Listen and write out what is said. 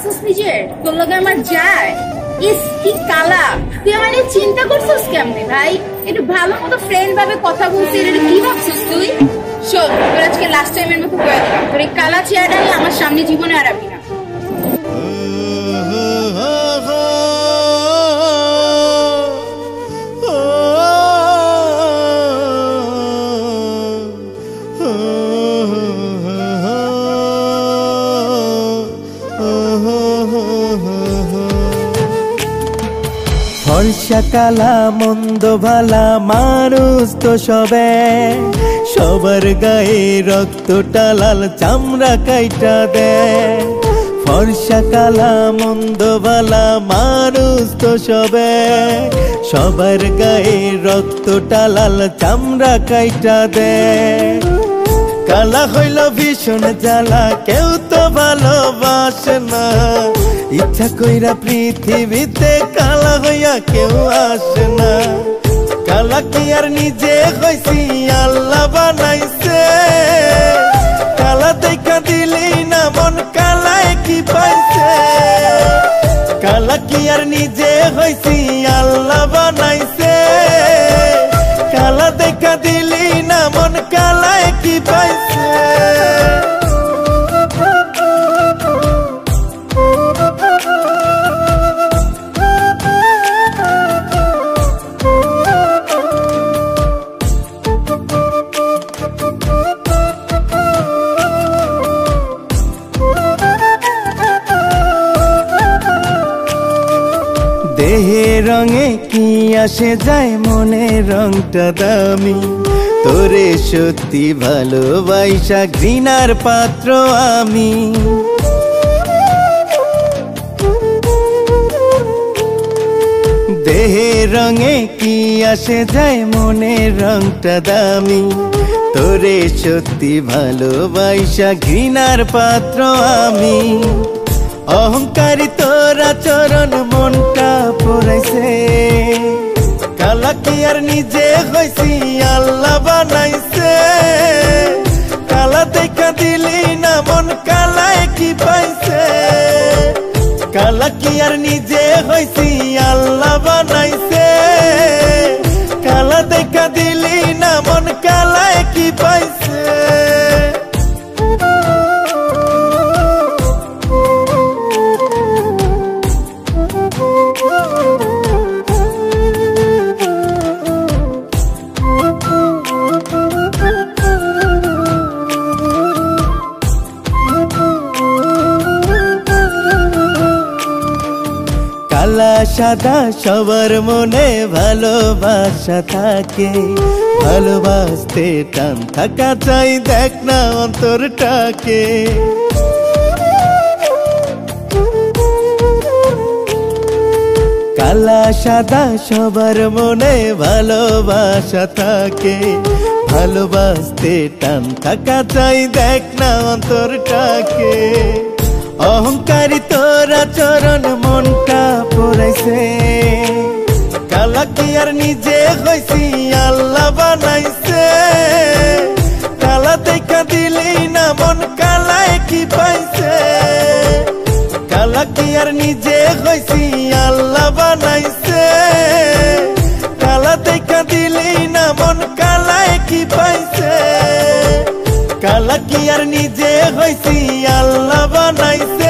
দেখছস নিজের তোর লগে আমার যায় ইস কি কালা তুই আমার নিয়ে চিন্তা করছস কেমনে ভাই একটু ভালো মতো ফ্রেন্ড ভাবে কথা বলছিস এটা কি ভাবছস তুই শোন তোর আজকে লাস্ট টাইমের মতো কয়ে দিলাম তোর এই কালা চেহারাটা নিয়ে আমার সামনে জীবনে আর আবি না ফর্সা কালা মন্দ ভালা মানুষ তো সবে সবার গায়ে রক্তটা লাল চামড়া কাইটা দেয় ফর্সা কালা মন্দ ভালা মানুষ তো সবে সবার গায়ে রক্তটা লাল চামড়া কাইটা দেয় কালা হইল ভীষণ জ্বালা কেউ তো ভালোবাসে না ইচ্ছা কইরা পৃথিবীতে কালা হইয়া কেউ আসে না কালা কি আর নিজে হইছি আল্লাহ বানাইছে কালা দেখা দিলি না মন কালায় কি পাইছে কালা কি আর নিজে হইছি আল্লাহ বানাইছে কালা দেখা দিলি না মন কালায় কি পাইছে দেহে রঙে কি আসে যায় মনের রংটা দামি তোরে সত্যি ভালোবাসা ঘৃণার পাত্র আমি দেহে রঙে কি আসে যায় মনের রংটা দামি তোরে সত্যি ভালোবাসা ঘৃণার পাত্র আমি অহংকারী তোর আচরণ মনটা পড়াইছে কালা কি আর নিজে হইছি আল্লাহ বানাইছে কালা দেখা দিলি না মন কালায় কি পাইছে কালা কি আর নিজে হইছি আল্লাহ বানাইছে কালা দেখা দিলি না মন কালায় কি পাইছে কালা সাদা সবার মনে ভালোবাসা থাকে ভালোবাসতে টান থাকা চাই দেখ না অন্তরটাকে কালা সাদা সবার মনে ভালোবাসা থাকে ভালোবাসতে টান থাকা চাই দেখ না অন্তরটাকে অহংকারী তোর আচরণ মনটা পড়াইছে কালা কি আর নিজে হইছি আল্লাহ বানাইছে কালা দেখা দিলি না মন কালায় কি পাইছে কালা কি আর নিজে হইছি আল্লাহ বানাইছে কালা দেখা দিলি না মন কালায় কি পাইছে কালা কি আর নিজে হইছি আল্লাহ বানাইছে